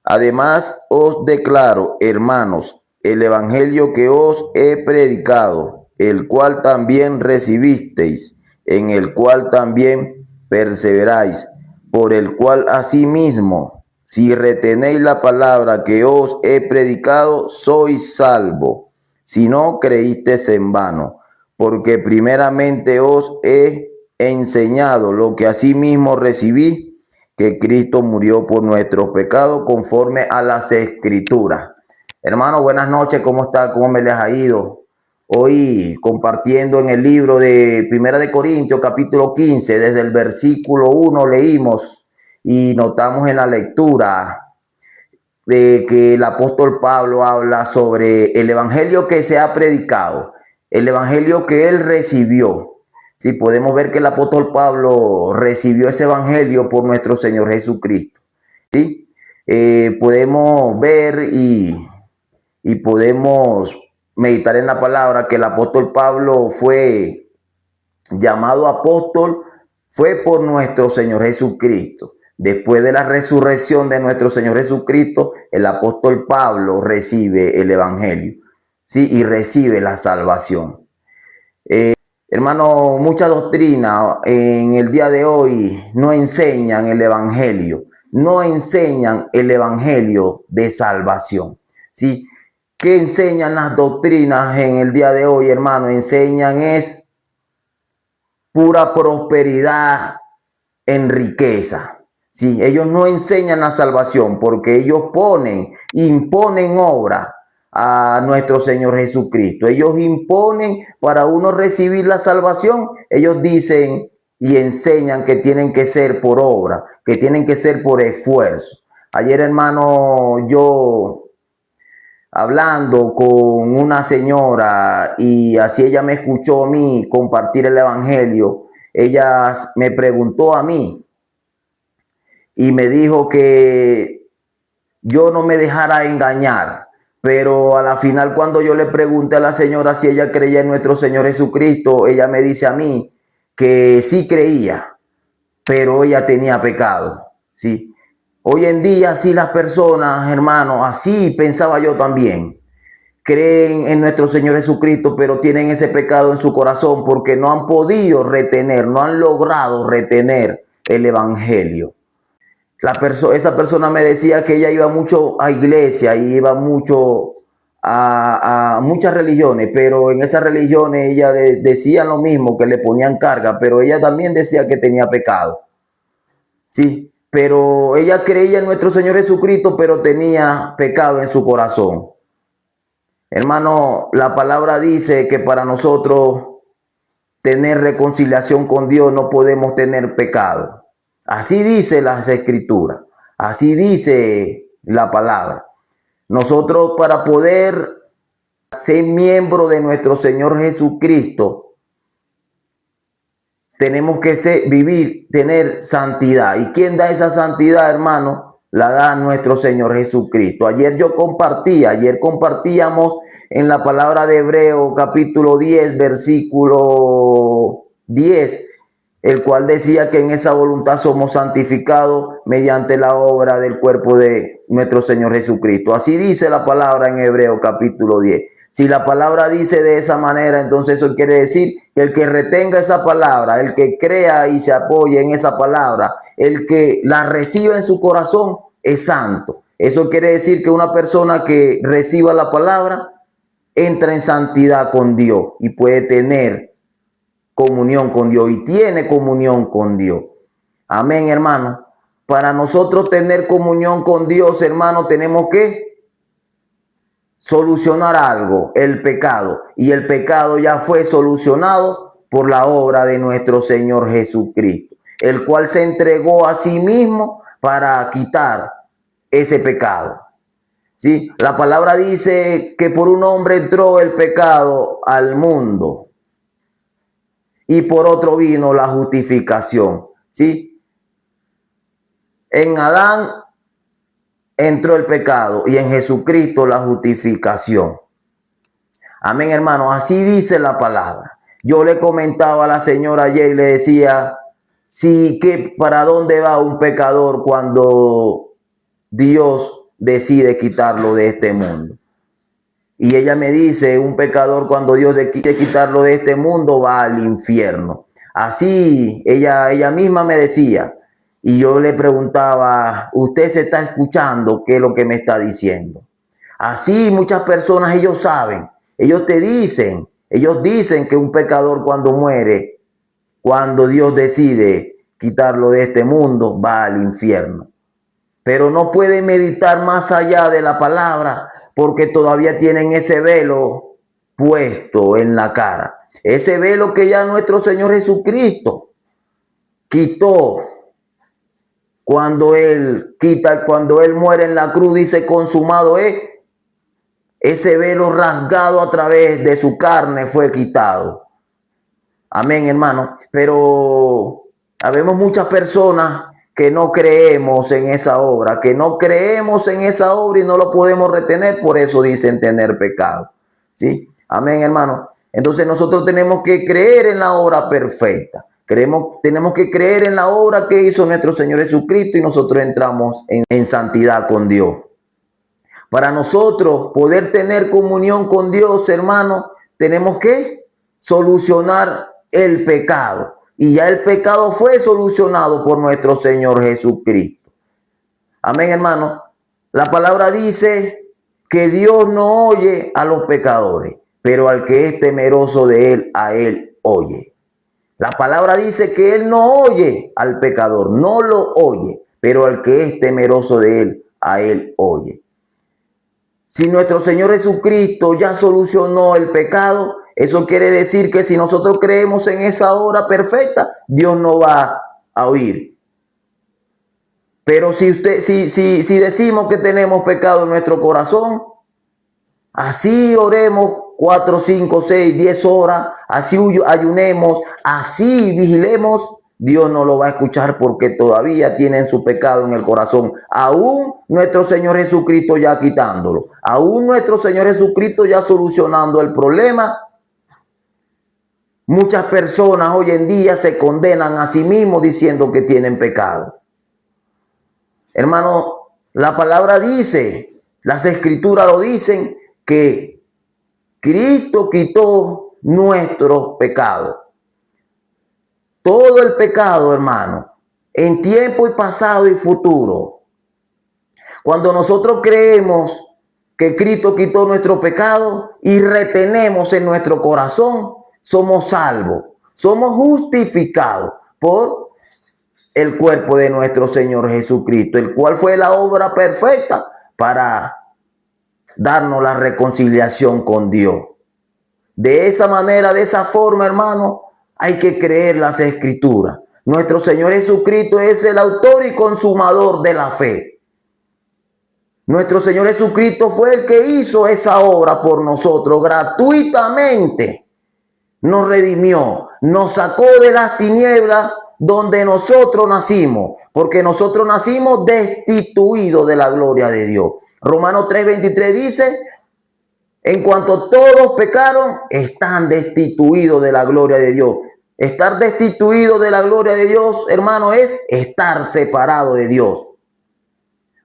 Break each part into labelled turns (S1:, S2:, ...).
S1: Además os declaro, hermanos, el evangelio que os he predicado, el cual también recibisteis, en el cual también perseveráis, por el cual asimismo, si retenéis la palabra que os he predicado, sois salvo, si no creísteis en vano, porque primeramente os he enseñado lo que asimismo recibí, que Cristo murió por nuestros pecados conforme a las Escrituras. Hermano, buenas noches, ¿cómo está? ¿Cómo me les ha ido? Hoy compartiendo en el libro de Primera de Corintios, capítulo 15, desde el versículo 1 leímos y notamos en la lectura de que el apóstol Pablo habla sobre el evangelio que se ha predicado, el evangelio que él recibió. Sí, podemos ver que el apóstol Pablo recibió ese evangelio por nuestro Señor Jesucristo. ¿Sí? Podemos ver y podemos meditar en la palabra que el apóstol Pablo fue llamado apóstol, fue por nuestro Señor Jesucristo. Después de la resurrección de nuestro Señor Jesucristo, el apóstol Pablo recibe el evangelio, ¿sí? Y recibe la salvación. Hermano, mucha doctrina en el día de hoy no enseñan el evangelio, no enseñan el evangelio de salvación. ¿Sí? ¿Qué enseñan las doctrinas en el día de hoy, hermano? Enseñan es pura prosperidad en riqueza. ¿Sí? Ellos no enseñan la salvación porque ellos imponen obra a nuestro Señor Jesucristo. Ellos imponen para uno recibir la salvación. Ellos dicen y enseñan que tienen que ser por obra, que tienen que ser por esfuerzo. Ayer, hermano, yo hablando con una señora y así ella me escuchó a mí compartir el evangelio, ella me preguntó a mí y me dijo que yo no me dejara engañar. Pero a la final, cuando yo le pregunté a la señora si ella creía en nuestro Señor Jesucristo, ella me dice a mí que sí creía, pero ella tenía pecado. ¿Sí? Hoy en día, sí, las personas, hermanos, así pensaba yo también, creen en nuestro Señor Jesucristo, pero tienen ese pecado en su corazón porque no han podido retener, no han logrado retener el evangelio. Esa persona me decía que ella iba mucho a iglesia y iba mucho a muchas religiones, pero en esas religiones ella decía lo mismo, que le ponían carga, pero ella también decía que tenía pecado. Sí, pero ella creía en nuestro Señor Jesucristo, pero tenía pecado en su corazón. Hermano, la palabra dice que para nosotros tener reconciliación con Dios no podemos tener pecado. Así dice las Escrituras, así dice la palabra. Nosotros, para poder ser miembro de nuestro Señor Jesucristo, tenemos que tener santidad. ¿Y quién da esa santidad, hermano? La da nuestro Señor Jesucristo. Ayer compartíamos en la palabra de Hebreo capítulo 10, versículo 10, el cual decía que en esa voluntad somos santificados mediante la obra del cuerpo de nuestro Señor Jesucristo. Así dice la palabra en Hebreo capítulo 10. Si la palabra dice de esa manera, entonces eso quiere decir que el que retenga esa palabra, el que crea y se apoye en esa palabra, el que la reciba en su corazón, es santo. Eso quiere decir que una persona que reciba la palabra entra en santidad con Dios y puede tener comunión con Dios y tiene comunión con Dios. Amén, hermano. Para nosotros tener comunión con Dios, hermano, tenemos que solucionar algo, el pecado. Y el pecado ya fue solucionado por la obra de nuestro Señor Jesucristo, el cual se entregó a sí mismo para quitar ese pecado. ¿Sí? La palabra dice que por un hombre entró el pecado al mundo y por otro vino la justificación. ¿Sí? En Adán entró el pecado y en Jesucristo la justificación. Amén, hermano. Así dice la palabra. Yo le comentaba a la señora ayer y le decía, sí, que para dónde va un pecador cuando Dios decide quitarlo de este mundo. Y ella me dice, un pecador cuando Dios quiere quitarlo de este mundo va al infierno. Así ella misma me decía. Y yo le preguntaba, ¿usted se está escuchando qué es lo que me está diciendo? Así muchas personas, ellos saben, ellos dicen que un pecador cuando muere, cuando Dios decide quitarlo de este mundo, va al infierno. Pero no pueden meditar más allá de la palabra porque todavía tienen ese velo puesto en la cara. Ese velo que ya nuestro Señor Jesucristo quitó cuando Él muere en la cruz, dice consumado es. Ese velo rasgado a través de su carne fue quitado. Amén, hermano. Pero habemos muchas personas que no creemos en esa obra, y no lo podemos retener, por eso dicen tener pecado. ¿Sí? Amén, hermano. Entonces nosotros tenemos que creer en la obra perfecta. Tenemos que creer en la obra que hizo nuestro Señor Jesucristo y nosotros entramos en santidad con Dios. Para nosotros poder tener comunión con Dios, hermano, tenemos que solucionar el pecado. Y ya el pecado fue solucionado por nuestro Señor Jesucristo. Amén, hermano. La palabra dice que Dios no oye a los pecadores, pero al que es temeroso de Él, a Él oye. La palabra dice que Él no oye al pecador, no lo oye, pero al que es temeroso de Él, a Él oye. Si nuestro Señor Jesucristo ya solucionó el pecado, eso quiere decir que si nosotros creemos en esa obra perfecta, Dios no va a oír. Pero si decimos que tenemos pecado en nuestro corazón, así oremos 4, 5, 6, 10 horas, así ayunemos, así vigilemos, Dios no lo va a escuchar porque todavía tienen su pecado en el corazón. Aún nuestro Señor Jesucristo ya quitándolo. Aún nuestro Señor Jesucristo ya solucionando el problema. Muchas personas hoy en día se condenan a sí mismos diciendo que tienen pecado. Hermano, la palabra dice, las escrituras lo dicen, que Cristo quitó nuestros pecados. Todo el pecado, hermano, en tiempo y pasado y futuro. Cuando nosotros creemos que Cristo quitó nuestro pecado y retenemos en nuestro corazón, somos salvos, somos justificados por el cuerpo de nuestro Señor Jesucristo, el cual fue la obra perfecta para darnos la reconciliación con Dios. De esa manera, de esa forma, hermano, hay que creer las escrituras. Nuestro Señor Jesucristo es el autor y consumador de la fe. Nuestro Señor Jesucristo fue el que hizo esa obra por nosotros gratuitamente. Nos redimió, nos sacó de las tinieblas donde nosotros nacimos, porque nosotros nacimos destituidos de la gloria de Dios. Romanos 3:23 dice, en cuanto todos pecaron, están destituidos de la gloria de Dios. Estar destituido de la gloria de Dios, hermano, es estar separado de Dios.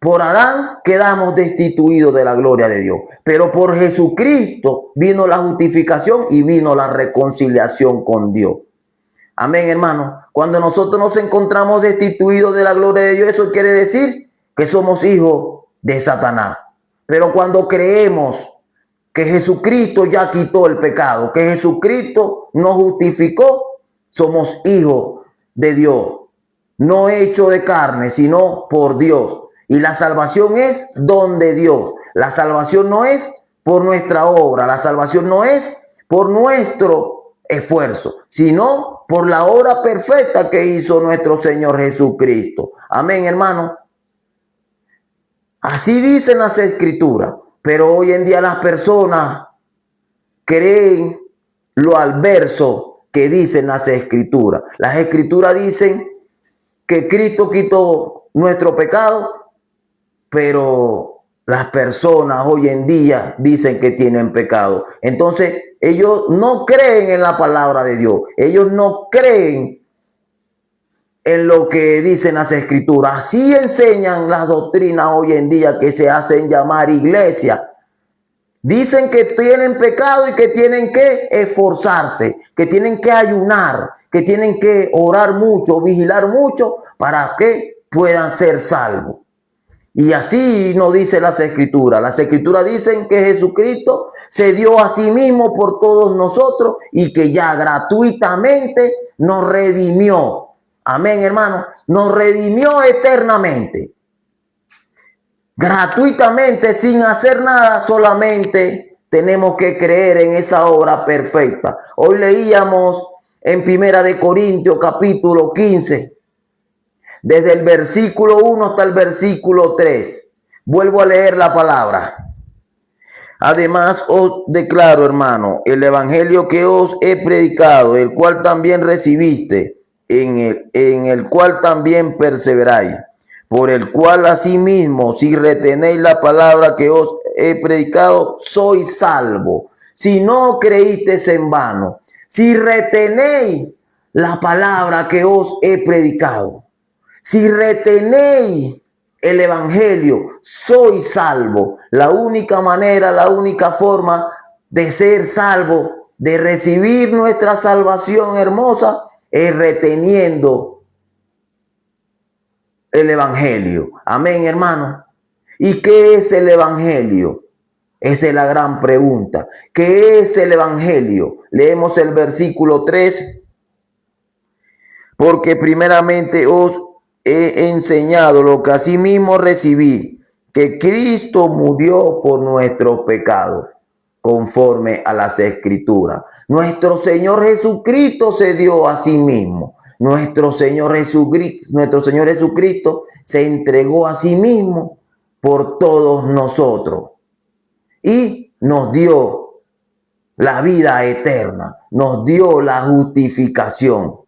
S1: Por Adán quedamos destituidos de la gloria de Dios. Pero por Jesucristo vino la justificación y vino la reconciliación con Dios. Amén, hermano. Cuando nosotros nos encontramos destituidos de la gloria de Dios, eso quiere decir que somos hijos de Satanás. Pero cuando creemos que Jesucristo ya quitó el pecado, que Jesucristo nos justificó, somos hijos de Dios, no hecho de carne, sino por Dios. Y la salvación es don de Dios. La salvación no es por nuestra obra, la salvación no es por nuestro esfuerzo, sino por la obra perfecta que hizo nuestro Señor Jesucristo. Amén, hermano. Así dicen las escrituras. Pero hoy en día las personas creen lo adverso que dicen las escrituras. Las escrituras dicen que Cristo quitó nuestro pecado, pero las personas hoy en día dicen que tienen pecado. Entonces ellos no creen en la palabra de Dios. Ellos no creen en lo que dicen las escrituras. Así enseñan las doctrinas hoy en día que se hacen llamar iglesia. Dicen que tienen pecado y que tienen que esforzarse, que tienen que ayunar, que tienen que orar mucho, vigilar mucho para que puedan ser salvos. Y así nos dice las escrituras. Las escrituras dicen que Jesucristo se dio a sí mismo por todos nosotros y que ya gratuitamente nos redimió. Amén, hermano. Nos redimió eternamente. Gratuitamente, sin hacer nada, solamente tenemos que creer en esa obra perfecta. Hoy leíamos en Primera de Corintios capítulo 15, desde el versículo 1 hasta el versículo 3. Vuelvo a leer la palabra. Además os declaro, hermano, el evangelio que os he predicado, el cual también recibiste, en el cual también perseveráis, por el cual asimismo, si retenéis la palabra que os he predicado, sois salvo. Si no creísteis en vano, si retenéis la palabra que os he predicado, si retenéis el evangelio, sois salvo. La única manera, la única forma de ser salvo, de recibir nuestra salvación hermosa, es reteniendo el evangelio. Amén, hermano. ¿Y qué es el evangelio? Esa es la gran pregunta. ¿Qué es el evangelio? Leemos el versículo 3. Porque primeramente os he enseñado lo que asimismo recibí, que Cristo murió por nuestros pecados, conforme a las escrituras. Nuestro Señor Jesucristo se dio a sí mismo. Nuestro Señor Jesucristo se entregó a sí mismo por todos nosotros y nos dio la vida eterna, nos dio la justificación.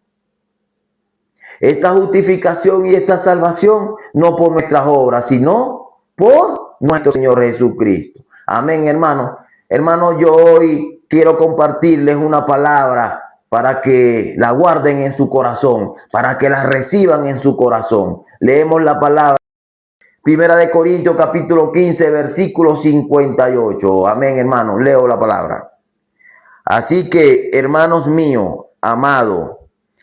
S1: Esta justificación y esta salvación no por nuestras obras, sino por nuestro Señor Jesucristo. Amén, hermano. Hermano, yo hoy quiero compartirles una palabra para que la guarden en su corazón, para que la reciban en su corazón. Leemos la palabra. Primera de Corintios capítulo 15, versículo 58. Amén, hermano. Leo la palabra. Así que, hermanos míos, amados,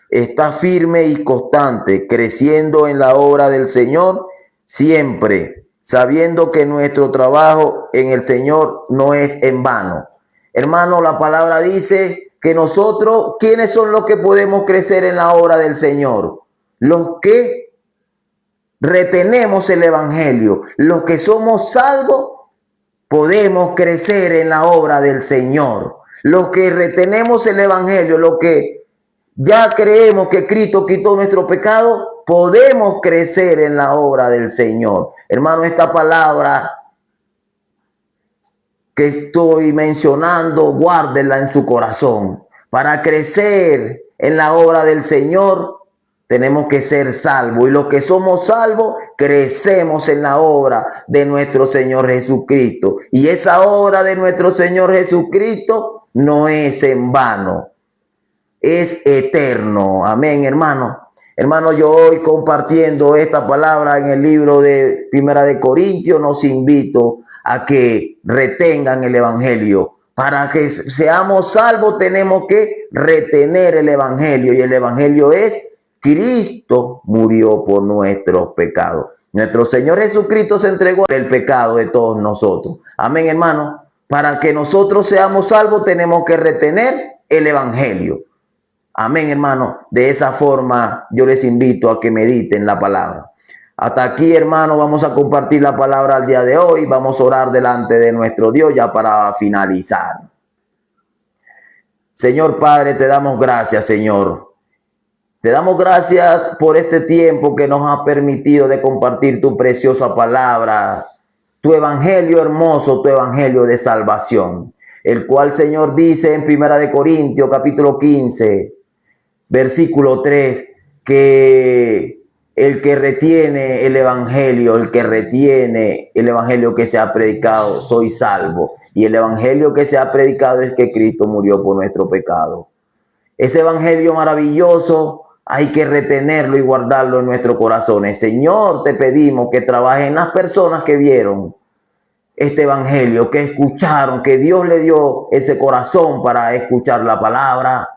S1: está firme y constante, creciendo en la obra del Señor siempre, sabiendo que nuestro trabajo en el Señor no es en vano. Hermano, la palabra dice que nosotros, ¿quiénes son los que podemos crecer en la obra del Señor? Los que retenemos el evangelio, los que somos salvos, podemos crecer en la obra del Señor. Los que retenemos el evangelio, los que ya creemos que Cristo quitó nuestro pecado, podemos crecer en la obra del Señor. Hermano, esta palabra que estoy mencionando, guárdenla en su corazón. Para crecer en la obra del Señor, tenemos que ser salvos. Y los que somos salvos, crecemos en la obra de nuestro Señor Jesucristo. Y esa obra de nuestro Señor Jesucristo no es en vano, es eterno. Amén, hermano. Hermano, yo hoy compartiendo esta palabra en el libro de Primera de Corintios, nos invito a que retengan el evangelio. Para que seamos salvos tenemos que retener el evangelio, y el evangelio es: Cristo murió por nuestros pecados. Nuestro Señor Jesucristo se entregó por el pecado de todos nosotros. Amén, hermano. Para que nosotros seamos salvos tenemos que retener el evangelio. Amén, hermano. De esa forma yo les invito a que mediten la palabra. Hasta aquí, hermano, vamos a compartir la palabra al día de hoy. Vamos a orar delante de nuestro Dios ya para finalizar. Señor Padre, te damos gracias, Señor. Te damos gracias por este tiempo que nos ha permitido de compartir tu preciosa palabra, tu evangelio hermoso, tu evangelio de salvación, el cual, Señor, dice en Primera de Corintios capítulo 15, versículo 3, que el que retiene el evangelio, que se ha predicado, soy salvo. Y el evangelio que se ha predicado es que Cristo murió por nuestro pecado. Ese evangelio maravilloso hay que retenerlo y guardarlo en nuestros corazones. Señor, te pedimos que trabajes en las personas que vieron este evangelio, que escucharon, que Dios le dio ese corazón para escuchar la palabra.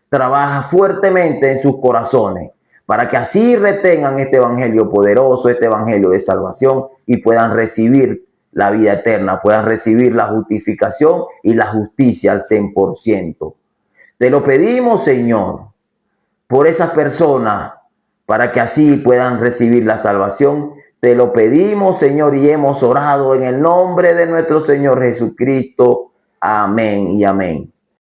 S1: Trabaja fuertemente en sus corazones para que así retengan este evangelio poderoso, este evangelio de salvación, y puedan recibir la vida eterna, puedan recibir la justificación y la justicia al 100%. Te lo pedimos, Señor, por esas personas, para que así puedan recibir la salvación. Te lo pedimos, Señor, y hemos orado en el nombre de nuestro Señor Jesucristo. Amén y amén.